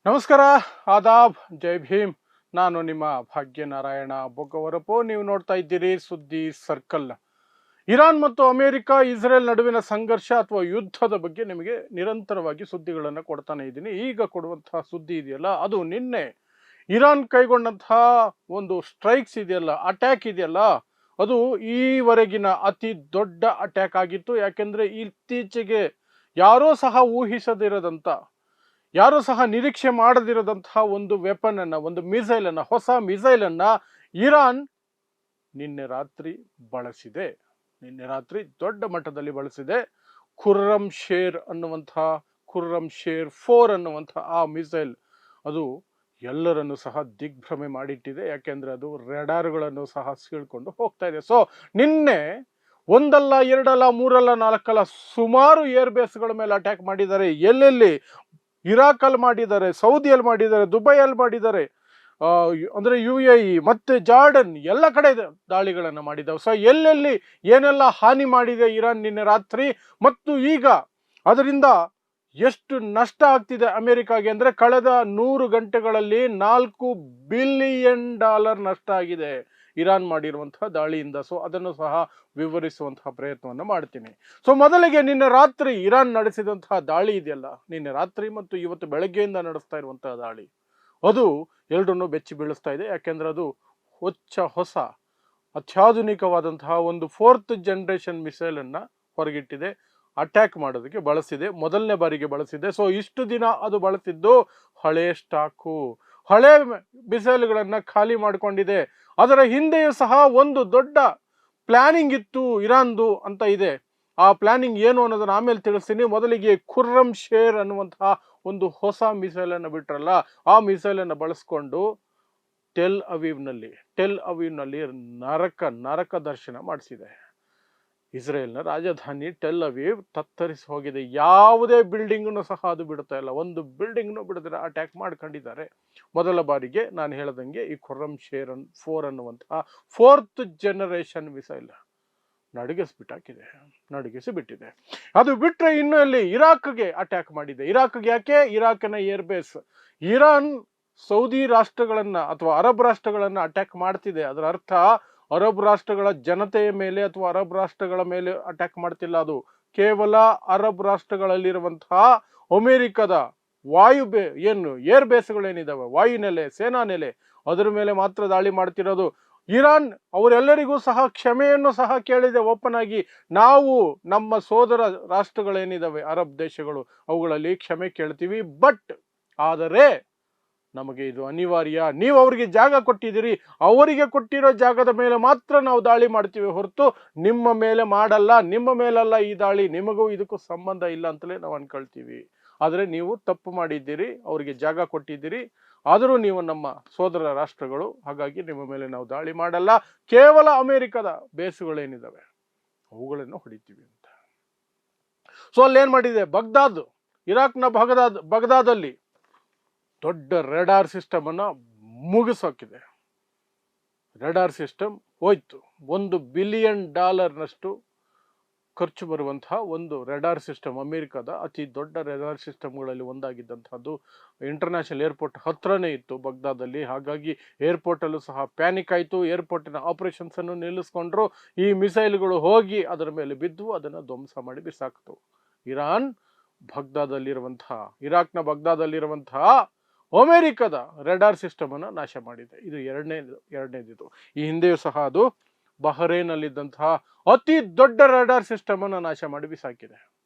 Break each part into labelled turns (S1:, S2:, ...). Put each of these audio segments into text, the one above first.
S1: ನಮಸ್ಕಾರ, ಆದಾಬ್, ಜೈ ಭೀಮ್. ನಾನು ನಿಮ್ಮ ಭಾಗ್ಯನಾರಾಯಣ ಬೊಗ್ಗವರಪು. ನೀವು ನೋಡ್ತಾ ಇದ್ದೀರಿ ಸುದ್ದಿ ಸರ್ಕಲ್. ಇರಾನ್ ಮತ್ತು ಅಮೆರಿಕ, ಇಸ್ರೇಲ್ ನಡುವಿನ ಸಂಘರ್ಷ ಅಥವಾ ಯುದ್ಧದ ಬಗ್ಗೆ ನಿಮಗೆ ನಿರಂತರವಾಗಿ ಸುದ್ದಿಗಳನ್ನು ಕೊಡ್ತಾನೆ ಇದ್ದೀನಿ. ಈಗ ಕೊಡುವಂತಹ ಸುದ್ದಿ ಇದೆಯಲ್ಲ, ಅದು ನಿನ್ನೆ ಇರಾನ್ ಕೈಗೊಂಡಂತಹ ಒಂದು ಸ್ಟ್ರೈಕ್ಸ್ ಇದೆಯಲ್ಲ, ಅಟ್ಯಾಕ್ ಇದೆಯಲ್ಲ, ಅದು ಈವರೆಗಿನ ಅತಿ ದೊಡ್ಡ ಅಟ್ಯಾಕ್ ಆಗಿತ್ತು. ಯಾಕೆಂದ್ರೆ ಇತ್ತೀಚೆಗೆ ಯಾರೋ ಸಹ ಊಹಿಸದಿರದಂತ, ಯಾರು ಸಹ ನಿರೀಕ್ಷೆ ಮಾಡದಿರದಂತಹ ಒಂದು ವೆಪನ್ ಅನ್ನ, ಒಂದು ಮಿಸೈಲ್ ಅನ್ನ, ಹೊಸ ಮಿಸೈಲ್ ಅನ್ನ ಇರಾನ್ ನಿನ್ನೆ ರಾತ್ರಿ ಬಳಸಿದೆ. ನಿನ್ನೆ ರಾತ್ರಿ ದೊಡ್ಡ ಮಟ್ಟದಲ್ಲಿ ಬಳಸಿದೆ. ಖುರ್ರಮ್ ಶೇರ್ ಅನ್ನುವಂತಹ, ಖುರ್ರಮ್ ಶೇರ್ 4 ಅನ್ನುವಂತಹ ಆ ಮಿಸೈಲ್ ಅದು ಎಲ್ಲರನ್ನು ಸಹ ದಿಗ್ಭ್ರಮೆ ಮಾಡಿಟ್ಟಿದೆ. ಯಾಕೆಂದ್ರೆ ಅದು ರೆಡಾರ್ಗಳನ್ನು ಸಹ ಸೀಳ್ಕೊಂಡು ಹೋಗ್ತಾ ಇದೆ. ಸೊ ನಿನ್ನೆ ಒಂದಲ್ಲ, ಎರಡಲ್ಲ, ಮೂರಲ್ಲ, ನಾಲ್ಕಲ್ಲ, ಸುಮಾರು ಏರ್ ಬೇಸ್ಗಳ ಮೇಲೆ ಅಟ್ಯಾಕ್ ಮಾಡಿದ್ದಾರೆ. ಎಲ್ಲೆಲ್ಲಿ? ಇರಾಕಲ್ಲಿ ಮಾಡಿದ್ದಾರೆ, ಸೌದಿಯಲ್ಲಿ ಮಾಡಿದ್ದಾರೆ, ದುಬೈಯಲ್ಲಿ ಮಾಡಿದ್ದಾರೆ, ಅಂದ್ರೆ UAE ಮತ್ತೆ ಜಾರ್ಡನ್, ಎಲ್ಲ ಕಡೆ ದಾಳಿಗಳನ್ನು ಮಾಡಿದ್ದಾವೆ. ಸೊ ಎಲ್ಲೆಲ್ಲಿ ಏನೆಲ್ಲ ಹಾನಿ ಮಾಡಿದೆ ಇರಾನ್ ನಿನ್ನೆ ರಾತ್ರಿ, ಮತ್ತು ಈಗ ಅದರಿಂದ ಎಷ್ಟು ನಷ್ಟ ಆಗ್ತಿದೆ ಅಮೆರಿಕಾಗೆ ಅಂದ್ರೆ ಕಳೆದ 100 ಗಂಟೆಗಳಲ್ಲಿ $4 ಬಿಲಿಯನ್ ನಷ್ಟ ಆಗಿದೆ ಇರಾನ್ ಮಾಡಿರುವಂತಹ ದಾಳಿಯಿಂದ. ಸೊ ಅದನ್ನು ಸಹ ವಿವರಿಸುವಂತಹ ಪ್ರಯತ್ನವನ್ನು ಮಾಡ್ತೀನಿ. ಸೊ ಮೊದಲಿಗೆ ನಿನ್ನೆ ರಾತ್ರಿ ಇರಾನ್ ನಡೆಸಿದಂತಹ ದಾಳಿ ಇದೆಯಲ್ಲ, ನಿನ್ನೆ ರಾತ್ರಿ ಮತ್ತು ಇವತ್ತು ಬೆಳಗ್ಗೆಯಿಂದ ನಡೆಸ್ತಾ ಇರುವಂತಹ ದಾಳಿ, ಅದು ಎಲ್ಲರನ್ನು ಬೆಚ್ಚಿ ಬೀಳಿಸ್ತಾ ಇದೆ. ಯಾಕೆಂದ್ರೆ ಅದು ಹೊಸ ಅತ್ಯಾಧುನಿಕವಾದಂತಹ ಒಂದು 4th ಜನರೇಷನ್ ಮಿಸೈಲ್ ಅನ್ನ ಹೊರಗಿಟ್ಟಿದೆ, ಅಟ್ಯಾಕ್ ಮಾಡೋದಕ್ಕೆ ಬಳಸಿದೆ, ಮೊದಲನೇ ಬಾರಿಗೆ ಬಳಸಿದೆ. ಸೊ ಇಷ್ಟು ದಿನ ಅದು ಬಳಸಿದ್ದು ಹಳೆ ಸ್ಟಾಕು, ಹಳೆ ಮಿಸೈಲ್ಗಳನ್ನ ಖಾಲಿ ಮಾಡಿಕೊಂಡಿದೆ. ಅದರ ಹಿಂದೆಯೂ ಸಹ ಒಂದು ದೊಡ್ಡ ಪ್ಲಾನಿಂಗ್ ಇತ್ತು ಇರಾನ್ದು ಅಂತ ಇದೆ. ಆ ಪ್ಲಾನಿಂಗ್ ಏನು ಅನ್ನೋದನ್ನ ಆಮೇಲೆ ತಿಳಿಸ್ತೀನಿ. ಮೊದಲಿಗೆ ಖುರ್ರಮ್ ಶೇರ್ ಅನ್ನುವಂತಹ ಒಂದು ಹೊಸ ಮಿಸೈಲ್ ಅನ್ನು ಬಿಟ್ರಲ್ಲ, ಆ ಮಿಸೈಲ್ ಅನ್ನು ಬಳಸ್ಕೊಂಡು ಟೆಲ್ ಅವೀವ್ನಲ್ಲಿ ನರಕ ದರ್ಶನ ಮಾಡಿಸಿದೆ. ಇಸ್ರೇಲ್ನ ರಾಜಧಾನಿ ಟೆಲ್ ಅವೀವ್ ತತ್ತರಿಸಿ ಹೋಗಿದೆ. ಯಾವುದೇ ಬಿಲ್ಡಿಂಗ್ನು ಸಹ ಅದು ಬಿಡ್ತಾ ಇಲ್ಲ, ಒಂದು ಬಿಲ್ಡಿಂಗ್ನು ಬಿಡದಿರ ಅಟ್ಯಾಕ್ ಮಾಡ್ಕೊಂಡಿದ್ದಾರೆ. ಮೊದಲ ಬಾರಿಗೆ ನಾನು ಹೇಳದಂಗೆ ಈ ಖುರ್ರಮ್ ಶೇರ್ 4 ಅನ್ನುವಂತಹ 4th ಜನರೇಷನ್ ಮಿಸೈಲ್ ನಡುಗಿಸಿ ಬಿಟ್ಟಿದೆ. ಅದು ಬಿಟ್ರೆ ಇನ್ನು ಅಲ್ಲಿ ಇರಾಕ್ಗೆ ಅಟ್ಯಾಕ್ ಮಾಡಿದೆ. ಇರಾಕ್ಗೆ ಯಾಕೆ? ಇರಾಕಿನ ಏರ್ ಬೇಸ್. ಇರಾನ್ ಸೌದಿ ರಾಷ್ಟ್ರಗಳನ್ನ ಅಥವಾ ಅರಬ್ ರಾಷ್ಟ್ರಗಳನ್ನ ಅಟ್ಯಾಕ್ ಮಾಡ್ತಿದೆ. ಅದರ ಅರ್ಥ ಅರಬ್ ರಾಷ್ಟ್ರಗಳ ಜನತೆಯ ಮೇಲೆ ಅಥವಾ ಅರಬ್ ರಾಷ್ಟ್ರಗಳ ಮೇಲೆ ಅಟ್ಯಾಕ್ ಮಾಡ್ತಿಲ್ಲ. ಅದು ಕೇವಲ ಅರಬ್ ರಾಷ್ಟ್ರಗಳಲ್ಲಿರುವಂತಹ ಅಮೆರಿಕದ ಏರ್ ಬೇಸ್ಗಳೇನಿದಾವೆ, ವಾಯುನೆಲೆ, ಸೇನಾ ನೆಲೆ, ಅದರ ಮೇಲೆ ಮಾತ್ರ ದಾಳಿ ಮಾಡ್ತಿರೋದು. ಇರಾನ್ ಅವರೆಲ್ಲರಿಗೂ ಸಹ ಕ್ಷಮೆಯನ್ನು ಸಹ ಕೇಳಿದೆ ಓಪನ್ ಆಗಿ. ನಾವು ನಮ್ಮ ಸೋದರ ರಾಷ್ಟ್ರಗಳೇನಿದಾವೆ ಅರಬ್ ದೇಶಗಳು, ಅವುಗಳಲ್ಲಿ ಕ್ಷಮೆ ಕೇಳ್ತೀವಿ, ಬಟ್ ಆದರೆ ನಮಗೆ ಇದು ಅನಿವಾರ್ಯ. ನೀವು ಅವರಿಗೆ ಜಾಗ ಕೊಟ್ಟಿದ್ದೀರಿ, ಅವರಿಗೆ ಕೊಟ್ಟಿರೋ ಜಾಗದ ಮೇಲೆ ಮಾತ್ರ ನಾವು ದಾಳಿ ಮಾಡ್ತೀವಿ ಹೊರತು ನಿಮ್ಮ ಮೇಲೆ ಮಾಡಲ್ಲ. ನಿಮ್ಮ ಮೇಲಲ್ಲ ಈ ದಾಳಿ, ನಿಮಗೂ ಇದಕ್ಕೂ ಸಂಬಂಧ ಇಲ್ಲ ಅಂತಲೇ ನಾವು ಅನ್ಕೊಳ್ತೀವಿ. ಆದರೆ ನೀವು ತಪ್ಪು ಮಾಡಿದ್ದೀರಿ, ಅವರಿಗೆ ಜಾಗ ಕೊಟ್ಟಿದ್ದೀರಿ, ಆದರೂ ನೀವು ನಮ್ಮ ಸೋದರ ರಾಷ್ಟ್ರಗಳು, ಹಾಗಾಗಿ ನಿಮ್ಮ ಮೇಲೆ ನಾವು ದಾಳಿ ಮಾಡಲ್ಲ. ಕೇವಲ ಅಮೆರಿಕದ ಬೇಸುಗಳೇನಿದಾವೆ ಅವುಗಳನ್ನು ಹೊಡಿತೀವಿ ಅಂತ. ಸೊ ಅಲ್ಲೇನ್ ಮಾಡಿದೆ? ಇರಾಕ್ನ ಬಗ್ದಾದಲ್ಲಿ ದೊಡ್ಡ ರೆಡಾರ್ ಸಿಸ್ಟಮ್ ಅನ್ನ ಮುಗಿಸೋಕಿದೆ. ರೆಡಾರ್ ಸಿಸ್ಟಮ್ ಹೋಯ್ತು. $1 ಬಿಲಿಯನ್ ಖರ್ಚು ಬರುವಂತಹ ಒಂದು ರೆಡಾರ್ ಸಿಸ್ಟಮ್, ಅಮೆರಿಕದ ಅತಿ ದೊಡ್ಡ ರೆಡಾರ್ ಸಿಸ್ಟಮ್ಗಳಲ್ಲಿ ಒಂದಾಗಿದ್ದಂಥದ್ದು. ಇಂಟರ್ನ್ಯಾಷನಲ್ ಏರ್ಪೋರ್ಟ್ ಹತ್ರನೇ ಇತ್ತು ಬಗ್ದಾದಲ್ಲಿ. ಹಾಗಾಗಿ ಏರ್ಪೋರ್ಟ್ ಅಲ್ಲೂ ಸಹ ಪ್ಯಾನಿಕ್ ಆಯಿತು. ಏರ್ಪೋರ್ಟಿನ ಆಪರೇಷನ್ಸ್ ಅನ್ನು ನಿಲ್ಲಿಸ್ಕೊಂಡ್ರು. ಈ ಮಿಸೈಲ್ಗಳು ಹೋಗಿ ಅದರ ಮೇಲೆ ಬಿದ್ದು ಅದನ್ನು ಧ್ವಂಸ ಮಾಡಿ ಬಿಸಾಕ್ತು. ಇರಾಕ್ನ ಬಗ್ದಾದಲ್ಲಿರುವಂತಹ ಅಮೆರಿಕದ ರೆಡಾರ್ ಸಿಸ್ಟಮ್ ಅನ್ನು ನಾಶ ಮಾಡಿದೆ. ಇದು ಎರಡನೇದಿದು. ಈ ಹಿಂದೆಯೂ ಸಹ ಅದು ಬಹರೇನಲ್ಲಿದ್ದಂತಹ ಅತಿ ದೊಡ್ಡ ರೆಡಾರ್ ಸಿಸ್ಟಮ್ ಅನ್ನು ನಾಶ ಮಾಡಿ ಬಿಸಾಕಿದೆ.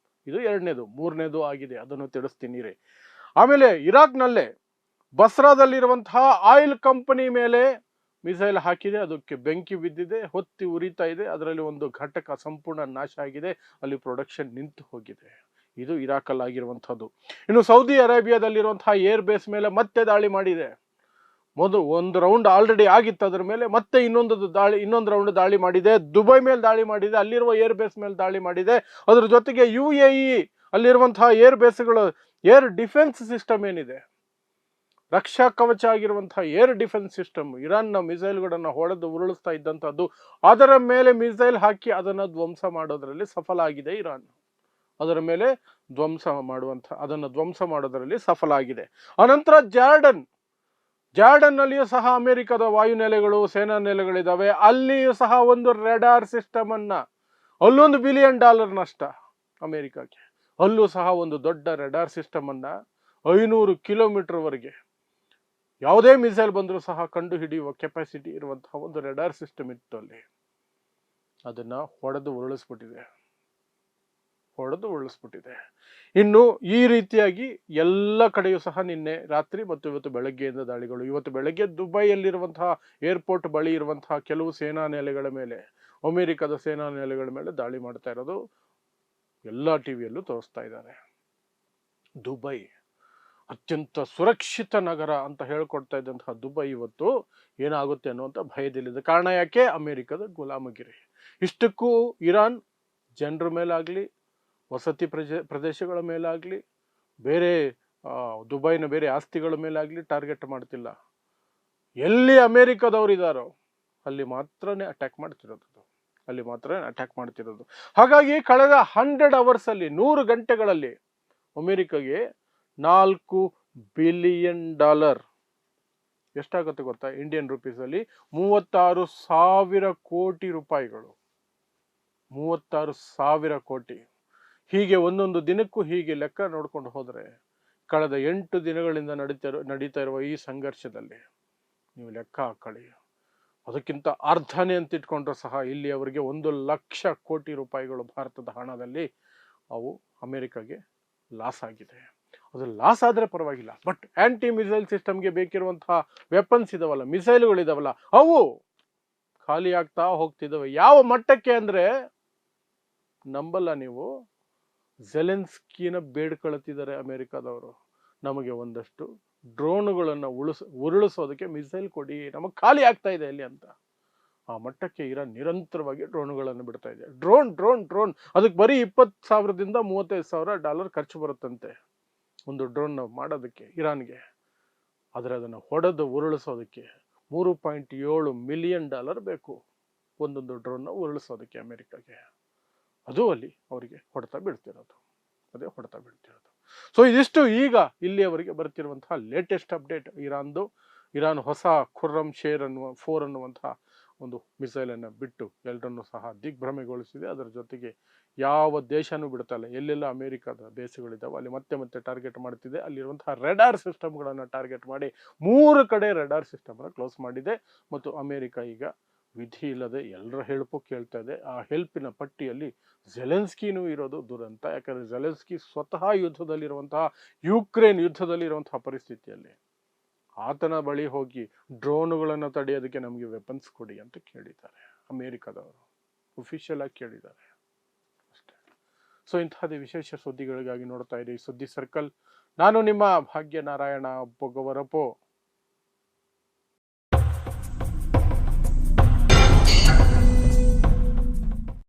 S1: ಇದು ಎರಡನೇದು. ಮೂರನೇದು ಆಗಿದೆ, ಅದನ್ನು ತಿಳಿಸ್ತೀನಿ ರೀ. ಆಮೇಲೆ ಇರಾಕ್ನಲ್ಲೇ ಬಸ್ರಾದಲ್ಲಿರುವಂತಹ ಆಯಿಲ್ ಕಂಪನಿ ಮೇಲೆ ಮಿಸೈಲ್ ಹಾಕಿದೆ. ಅದಕ್ಕೆ ಬೆಂಕಿ ಬಿದ್ದಿದೆ, ಹೊತ್ತಿ ಉರಿತಾ ಇದೆ. ಅದರಲ್ಲಿ ಒಂದು ಘಟಕ ಸಂಪೂರ್ಣ ನಾಶ ಆಗಿದೆ, ಅಲ್ಲಿ ಪ್ರೊಡಕ್ಷನ್ ನಿಂತು ಹೋಗಿದೆ. ಇದು ಇರಾಕಲ್ಲಿ ಆಗಿರುವಂಥದ್ದು. ಇನ್ನು ಸೌದಿ ಅರೇಬಿಯಾದಲ್ಲಿರುವಂತಹ ಏರ್ ಬೇಸ್ ಮೇಲೆ ಮತ್ತೆ ದಾಳಿ ಮಾಡಿದೆ. ಒಂದು ರೌಂಡ್ ಆಲ್ರೆಡಿ ಆಗಿತ್ತು, ಅದರ ಮೇಲೆ ಮತ್ತೆ ಇನ್ನೊಂದು ರೌಂಡ್ ದಾಳಿ ಮಾಡಿದೆ. ದುಬೈ ಮೇಲೆ ದಾಳಿ ಮಾಡಿದೆ, ಅಲ್ಲಿರುವ ಏರ್ ಬೇಸ್ ಮೇಲೆ ದಾಳಿ ಮಾಡಿದೆ. ಅದರ ಜೊತೆಗೆ UAE ಅಲ್ಲಿರುವಂತಹ ಏರ್ ಬೇಸ್ಗಳು, ಏರ್ ಡಿಫೆನ್ಸ್ ಸಿಸ್ಟಮ್ ಏನಿದೆ, ರಕ್ಷಾ ಕವಚ ಆಗಿರುವಂತಹ ಏರ್ ಡಿಫೆನ್ಸ್ ಸಿಸ್ಟಮ್, ಇರಾನ್ನ ಮಿಸೈಲ್ಗಳನ್ನು ಹೊಡೆದು ಉರುಳಿಸ್ತಾ ಇದ್ದಂಥದ್ದು, ಅದರ ಮೇಲೆ ಮಿಸೈಲ್ ಹಾಕಿ ಅದನ್ನು ಧ್ವಂಸ ಮಾಡೋದ್ರಲ್ಲಿ ಸಫಲ ಆಗಿದೆ ಇರಾನ್. ಅದರ ಮೇಲೆ ಅದನ್ನು ಧ್ವಂಸ ಮಾಡೋದರಲ್ಲಿ ಸಫಲ ಆಗಿದೆ. ಅನಂತರ ಜಾರ್ಡನ್ ನಲ್ಲಿಯೂ ಸಹ ಅಮೆರಿಕದ ವಾಯುನೆಲೆಗಳು, ಸೇನಾ ನೆಲೆಗಳಿದ್ದಾವೆ. ಅಲ್ಲಿಯೂ ಸಹ ಒಂದು ರೆಡಾರ್ ಸಿಸ್ಟಮ್ ಅನ್ನ, ಅಲ್ಲೊಂದು $1 ಬಿಲಿಯನ್ ನಷ್ಟ ಅಮೆರಿಕಕ್ಕೆ. ಅಲ್ಲೂ ಸಹ ಒಂದು ದೊಡ್ಡ ರೆಡಾರ್ ಸಿಸ್ಟಮ್ ಅನ್ನ 500 ಕಿಲೋಮೀಟರ್ ವರೆಗೆ ಯಾವುದೇ ಮಿಸೈಲ್ ಬಂದರೂ ಸಹ ಕಂಡು ಹಿಡಿಯುವ ಕೆಪಾಸಿಟಿ ಇರುವಂತಹ ಒಂದು ರೆಡಾರ್ ಸಿಸ್ಟಮ್ ಇತ್ತು ಅಲ್ಲಿ. ಅದನ್ನ ಹೊಡೆದು ಉರುಳಿಸ್ಬಿಟ್ಟಿದೆ. ಇನ್ನು ಈ ರೀತಿಯಾಗಿ ಎಲ್ಲ ಕಡೆಯೂ ಸಹ ನಿನ್ನೆ ರಾತ್ರಿ ಮತ್ತು ಇವತ್ತು ಬೆಳಗ್ಗೆಯಿಂದ ದಾಳಿಗಳು. ಇವತ್ತು ಬೆಳಗ್ಗೆ ದುಬೈಯಲ್ಲಿರುವಂತಹ ಏರ್ಪೋರ್ಟ್ ಬಳಿ ಇರುವಂತಹ ಕೆಲವು ಸೇನಾ ನೆಲೆಗಳ ಮೇಲೆ, ಅಮೆರಿಕದ ಸೇನಾ ನೆಲೆಗಳ ಮೇಲೆ ದಾಳಿ ಮಾಡ್ತಾ ಇರೋದು ಎಲ್ಲ ಟಿವಿಯಲ್ಲೂ ತೋರಿಸ್ತಾ ಇದ್ದಾರೆ. ದುಬೈ ಅತ್ಯಂತ ಸುರಕ್ಷಿತ ನಗರ ಅಂತ ಹೇಳ್ಕೊಡ್ತಾ ಇದ್ದಂತಹ ದುಬೈ ಇವತ್ತು ಏನಾಗುತ್ತೆ ಅನ್ನುವಂಥ ಭಯದಲ್ಲಿದೆ. ಕಾರಣ ಯಾಕೆ? ಅಮೆರಿಕದ ಗುಲಾಮಗಿರಿ. ಇಷ್ಟಕ್ಕೂ ಇರಾನ್ ಜನರ ಮೇಲಾಗ್ಲಿ, ವಸತಿ ಪ್ರದೇಶಗಳ ಮೇಲಾಗ್ಲಿ, ಬೇರೆ ದುಬೈನ ಬೇರೆ ಆಸ್ತಿಗಳ ಮೇಲಾಗ್ಲಿ ಟಾರ್ಗೆಟ್ ಮಾಡ್ತಿಲ್ಲ. ಎಲ್ಲಿ ಅಮೆರಿಕದವರು ಇದ್ದಾರೋ ಅಲ್ಲಿ ಮಾತ್ರನೇ ಅಟ್ಯಾಕ್ ಮಾಡ್ತಿರೋದು. ಹಾಗಾಗಿ ಕಳೆದ 100 hours ಅಲ್ಲಿ, 100 ಗಂಟೆಗಳಲ್ಲಿ ಅಮೆರಿಕಗೆ $4 ಬಿಲಿಯನ್, ಎಷ್ಟಾಗುತ್ತೆ ಗೊತ್ತಾ? ಇಂಡಿಯನ್ ರುಪೀಸ್ ಅಲ್ಲಿ 36,000 ಕೋಟಿ ರೂಪಾಯಿಗಳು. 36,000 ಕೋಟಿ. ಹೀಗೆ ಒಂದೊಂದು ದಿನಕ್ಕೂ ಹೀಗೆ ಲೆಕ್ಕ ನೋಡ್ಕೊಂಡು ಹೋದ್ರೆ ಕಳೆದ 8 ದಿನಗಳಿಂದ ನಡೀತಾ ಇರುವ ಈ ಸಂಘರ್ಷದಲ್ಲಿ ನೀವು ಲೆಕ್ಕ ಹಾಕೊಳ್ಳಿ, ಅದಕ್ಕಿಂತ ಅರ್ಧನೇ ಅಂತ ಇಟ್ಕೊಂಡ್ರೆ ಸಹ ಇಲ್ಲಿ ಅವರಿಗೆ 1,00,000 ಕೋಟಿ ರೂಪಾಯಿಗಳು ಭಾರತದ ಹಣದಲ್ಲಿ ಅವು ಅಮೆರಿಕಾಗೆ ಲಾಸ್ ಆಗಿದೆ. ಅದು ಲಾಸ್ ಆದರೆ ಪರವಾಗಿಲ್ಲ, ಬಟ್ ಆಂಟಿ ಮಿಸೈಲ್ ಸಿಸ್ಟಮ್ಗೆ ಬೇಕಿರುವಂತಹ ವೆಪನ್ಸ್ ಇದಾವಲ್ಲ, ಮಿಸೈಲ್ಗಳಿದಾವಲ್ಲ, ಅವು ಖಾಲಿ ಆಗ್ತಾ ಹೋಗ್ತಿದ್ದಾವೆ. ಯಾವ ಮಟ್ಟಕ್ಕೆ ಅಂದ್ರೆ ನಂಬಲ್ಲ ನೀವು, ಝೆಲೆನ್ಸ್ಕಿನ ಬೇಡ್ಕೊಳ್ತಿದ್ದಾರೆ ಅಮೆರಿಕದವರು, ನಮಗೆ ಒಂದಷ್ಟು ಡ್ರೋನ್ಗಳನ್ನು ಉರುಳಿಸೋದಕ್ಕೆ ಮಿಸೈಲ್ ಕೊಡಿ, ನಮಗೆ ಖಾಲಿ ಆಗ್ತಾ ಇದೆ ಅಲ್ಲಿ ಅಂತ. ಆ ಮಟ್ಟಕ್ಕೆ ಇರಾನ್ ನಿರಂತರವಾಗಿ ಡ್ರೋನ್ಗಳನ್ನು ಬಿಡ್ತಾ ಇದೆ. ಡ್ರೋನ್ ಅದಕ್ಕೆ ಬರೀ $20,000 $35,000 ಖರ್ಚು ಬರುತ್ತಂತೆ ಒಂದು ಡ್ರೋನ್ ಮಾಡೋದಕ್ಕೆ ಇರಾನ್ಗೆ. ಆದರೆ ಅದನ್ನು ಹೊಡೆದು ಉರುಳಿಸೋದಕ್ಕೆ $3.7 ಮಿಲಿಯನ್ ಬೇಕು ಒಂದೊಂದು ಡ್ರೋನ್ನ ಉರುಳಿಸೋದಕ್ಕೆ ಅಮೆರಿಕಾಗೆ. ಅದು ಅಲ್ಲಿ ಅವರಿಗೆ ಹೊಡೆತ ಬೀಳ್ತಿರೋದು. ಸೊ ಇದಿಷ್ಟು ಈಗ ಇಲ್ಲಿಯವರೆಗೆ ಬರ್ತಿರುವಂತಹ ಲೇಟೆಸ್ಟ್ ಅಪ್ಡೇಟ್. ಇರಾನ್ ಹೊಸ ಖುರ್ರಮ್ ಶೇರ್ 4 ಅನ್ನುವಂತಹ ಒಂದು ಮಿಸೈಲ್ ಅನ್ನು ಬಿಟ್ಟು ಎಲ್ಲರನ್ನೂ ಸಹ ದಿಗ್ಭ್ರಮೆಗೊಳಿಸಿದೆ. ಅದರ ಜೊತೆಗೆ ಯಾವ ದೇಶನೂ ಬಿಡ್ತಾ ಇಲ್ಲ, ಎಲ್ಲೆಲ್ಲ ಅಮೆರಿಕದ ಬೇಸ್ಗಳಿದ್ದಾವೆ ಅಲ್ಲಿ ಮತ್ತೆ ಟಾರ್ಗೆಟ್ ಮಾಡ್ತಿದೆ. ಅಲ್ಲಿರುವಂತಹ ರೆಡಾರ್ ಸಿಸ್ಟಮ್ಗಳನ್ನು ಟಾರ್ಗೆಟ್ ಮಾಡಿ 3 ಕಡೆ ರೆಡಾರ್ ಸಿಸ್ಟಮ್ನ ಕ್ಲೋಸ್ ಮಾಡಿದೆ. ಮತ್ತು ಅಮೆರಿಕ ಈಗ ವಿಧಿ ಇಲ್ಲದೆ ಎಲ್ಲರ ಹೆಲ್ಪು ಕೇಳ್ತಾ ಇದೆ. ಆ ಹೆಲ್ಪಿನ ಪಟ್ಟಿಯಲ್ಲಿ ಝೆಲೆನ್ಸ್ಕಿನೂ ಇರೋದು ದುರಂತ. ಯಾಕಂದ್ರೆ ಝೆಲೆನ್ಸ್ಕಿ ಸ್ವತಃ ಯುಕ್ರೇನ್ ಯುದ್ಧದಲ್ಲಿರುವಂತಹ ಪರಿಸ್ಥಿತಿಯಲ್ಲಿ ಆತನ ಬಳಿ ಹೋಗಿ ಡ್ರೋನುಗಳನ್ನು ತಡೆಯೋದಕ್ಕೆ ನಮಗೆ ವೆಪನ್ಸ್ ಕೊಡಿ ಅಂತ ಕೇಳಿದ್ದಾರೆ ಅಮೆರಿಕದವರು, ಅಫಿಷಿಯಲ್ ಆಗಿ ಕೇಳಿದ್ದಾರೆ ಅಷ್ಟೇ. ಸೊ ಇಂತಹದೇ ವಿಶೇಷ ಸುದ್ದಿಗಳಿಗಾಗಿ ನೋಡ್ತಾ ಇರಿ ಸುದ್ದಿ ಸರ್ಕಲ್. ನಾನು ನಿಮ್ಮ ಭಾಗ್ಯನಾರಾಯಣ ಬೊಗವರಪೋ.